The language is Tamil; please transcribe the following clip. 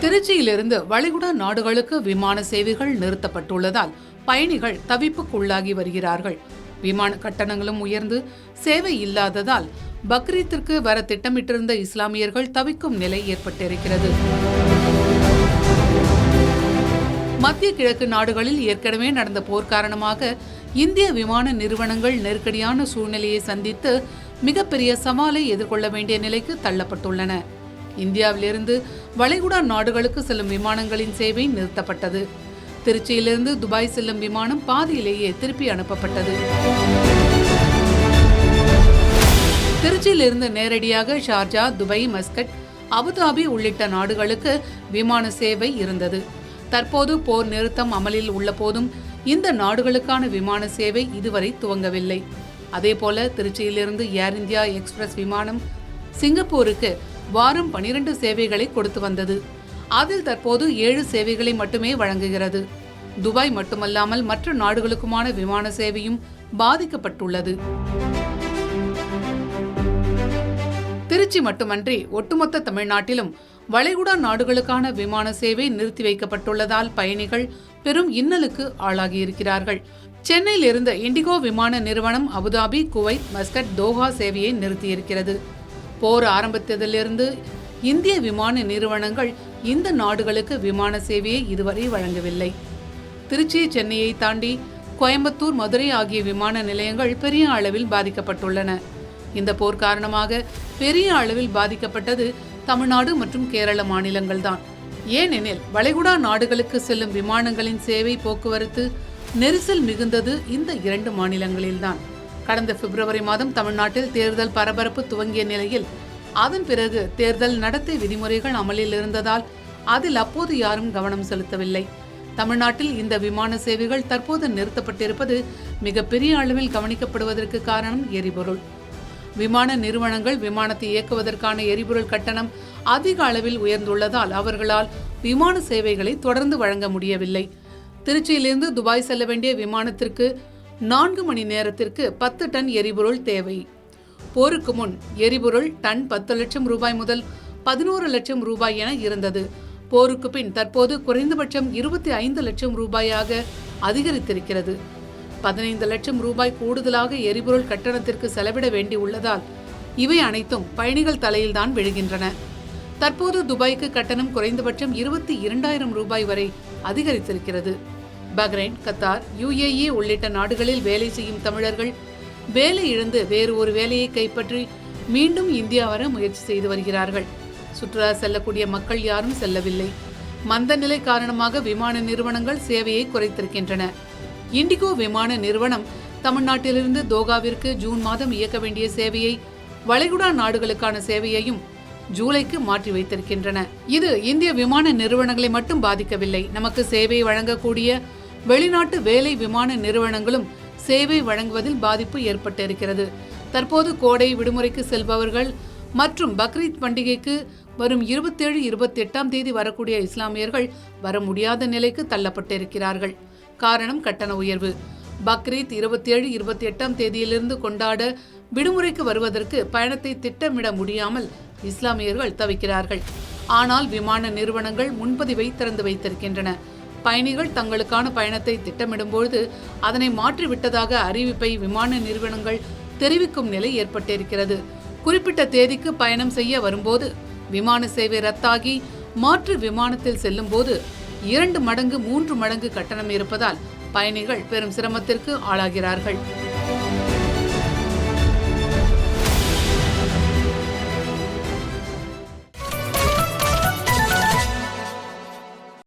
திருச்சியிலிருந்து வளைகுடா நாடுகளுக்கு விமான சேவைகள் நிறுத்தப்பட்டுள்ளதால் பயணிகள் தவிப்புக்குள்ளாகி வருகிறார்கள். விமான கட்டணங்களும் உயர்ந்து சேவை இல்லாததால் பக்ரீத்திற்கு வர திட்டமிட்டிருந்த இஸ்லாமியர்கள் தவிக்கும் நிலை ஏற்பட்டிருக்கிறது. மத்திய கிழக்கு நாடுகளில் ஏற்கனவே நடந்த போர் காரணமாக இந்திய விமான நிறுவனங்கள் நெருக்கடியான சூழ்நிலையை சந்தித்து மிகப்பெரிய சவாலை எதிர்கொள்ள வேண்டிய நிலைக்கு தள்ளப்பட்டுள்ளன. இந்தியாவிலிருந்து வளைகுடா நாடுகளுக்கு செல்லும் விமானங்களின் சேவை நிறுத்தப்பட்டது. திருச்சியிலிருந்து துபாய் செல்லும் விமானம் பாதியிலேயே திருப்பி அனுப்பப்பட்டது. திருச்சியிலிருந்து நேரடியாக ஷார்ஜா, துபாய், மஸ்கட், அபுதாபி உள்ளிட்ட நாடுகளுக்கு விமான சேவை இருந்தது. தற்போது போர் நிறுத்தம் அமலில் உள்ள போதும் இந்த நாடுகளுக்கான விமான சேவை இதுவரை துவங்கவில்லை. அதேபோல திருச்சியிலிருந்து ஏர் இந்தியா எக்ஸ்பிரஸ் விமானம் சிங்கப்பூருக்கு வாரம் 12 சேவைகளை கொடுத்து வந்தது. அதில் தற்போது 7 சேவைகளை மட்டுமே வழங்குகிறது. துபாய் மட்டுமல்லாமல் மற்ற நாடுகளுக்குமான விமான சேவையும் பாதிக்கப்பட்டுள்ளது. திருச்சி மட்டுமன்றி ஒட்டுமொத்த தமிழ்நாட்டிலும் வளைகுடா நாடுகளுக்கான விமான சேவை நிறுத்தி வைக்கப்பட்டுள்ளதால் பயணிகள் பெரும் இன்னலுக்கு ஆளாகியிருக்கிறார்கள். சென்னையில் இருந்து இண்டிகோ விமான நிறுவனம் அபுதாபி, குவைத், மஸ்கட், தோஹா சேவையை நிறுத்தியிருக்கிறது. போர் ஆரம்பித்ததிலிருந்து இந்திய விமான நிறுவனங்கள் இந்த நாடுகளுக்கு விமான சேவையை இதுவரை வழங்கவில்லை. திருச்சி, சென்னையை தாண்டி கோயம்புத்தூர், மதுரை ஆகிய விமான நிலையங்கள் பெரிய அளவில் பாதிக்கப்பட்டுள்ளன. இந்த போர் காரணமாக பெரிய அளவில் பாதிக்கப்பட்டது தமிழ்நாடு மற்றும் கேரள மாநிலங்கள்தான். ஏனெனில் வளைகுடா நாடுகளுக்கு செல்லும் விமானங்களின் சேவை போக்குவரத்து நெரிசல் மிகுந்தது இந்த 2 மாநிலங்களில்தான். கடந்த பிப்ரவரி மாதம் தமிழ்நாட்டில் தேர்தல் பரபரப்பு துவங்கிய நிலையில் அதன் பிறகு தேர்தல் நடத்தை விதிமுறைகள் அமலில் இருந்ததால் அதில் அப்போது யாரும் கவனம் செலுத்தவில்லை. தமிழ்நாட்டில் இந்த விமான சேவைகள் தற்போது நிறுத்தப்பட்டிருப்பது மிகப்பெரிய அளவில் கவனிக்கப்படுவதற்கு காரணம் எரிபொருள். விமான நிறுவனங்கள் விமானத்தை இயக்குவதற்கான எரிபொருள் கட்டணம் அதிக அளவில் உயர்ந்துள்ளதால் அவர்களால் விமான சேவைகளை தொடர்ந்து வழங்க முடியவில்லை. திருச்சியிலிருந்து துபாய் செல்ல வேண்டிய விமானத்திற்கு 4 மணி நேரத்திற்கு 10 டன் எரிபொருள் தேவை. போருக்கு முன் எரிபொருள் டன் 10 லட்சம் ரூபாய் முதல் 11 லட்சம் ரூபாய் என இருந்தது. போருக்கு பின் தற்போது குறைந்தபட்சம் 25 லட்சம் ரூபாயாக அதிகரித்திருக்கிறது. 15 லட்சம் ரூபாய் கூடுதலாக எரிபொருள் கட்டணத்திற்கு செலவிட வேண்டியுள்ளதால் இவை அனைத்தும் பயணிகள் தலையில்தான் விழுகின்றன. தற்போது துபாய்க்கு கட்டணம் குறைந்தபட்சம் 22,000 ரூபாய் வரை அதிகரித்திருக்கிறது. பஹ்ரைன், கத்தார், UAE உள்ளிட்ட நாடுகளில் வேலை செய்யும் தமிழர்கள் வேலை இழந்து வேறு ஒரு வேலையை கைப்பற்றி மீண்டும் இந்தியா வர முயற்சி செய்து வருகிறார்கள். சுற்றுலா செல்லக்கூடிய மக்கள் யாரும் செல்லவில்லை. மந்த நிலை காரணமாக விமான நிறுவனங்கள் சேவையை குறைத்திருக்கின்றன. இண்டிகோ விமான நிறுவனம் தமிழ்நாட்டிலிருந்து தோகாவிற்கு ஜூன் மாதம் இயக்க வேண்டிய சேவையை வளைகுடா நாடுகளுக்கான சேவையையும் ஜூலைக்கு மாற்றி வைத்திருக்கின்றன. இது இந்திய விமான நிறுவனங்களை மட்டும் பாதிக்கவில்லை. நமக்கு சேவை வழங்கக்கூடிய வெளிநாட்டு வேலை விமான நிறுவனங்களும் சேவை வழங்குவதில் பாதிப்பு ஏற்பட்டிருக்கிறது. தற்போது கோடை விடுமுறைக்கு செல்பவர்கள் மற்றும் பக்ரீத் பண்டிகைக்கு வரும் 27, 28ஆம் தேதி வரக்கூடிய இஸ்லாமியர்கள் வர முடியாத நிலைக்கு தள்ளப்பட்டிருக்கிறார்கள். காரணம் கட்டண உயர்வு. பக்ரீத் 27, 28ஆம் தேதியிலிருந்து கொண்டாட விடுமுறைக்கு வருவதற்கு பயணத்தை திட்டமிட முடியாமல் இஸ்லாமியர்கள் தவிக்கிறார்கள். ஆனால் விமான நிறுவனங்கள் முன்பதிவை திறந்து வைத்திருக்கின்றன. பயணிகள் தங்களுக்கான பயணத்தை திட்டமிடும்போது அதனை மாற்றிவிட்டதாக அறிவிப்பை விமான நிறுவனங்கள் தெரிவிக்கும் நிலை ஏற்பட்டிருக்கிறது. குறிப்பிட்ட தேதிக்கு பயணம் செய்ய வரும்போது விமான சேவை ரத்தாகி மாற்று விமானத்தில் செல்லும் போது 2 மடங்கு 3 மடங்கு கட்டணம் இருப்பதால் பயணிகள் பெரும் சிரமத்திற்கு ஆளாகிறார்கள்.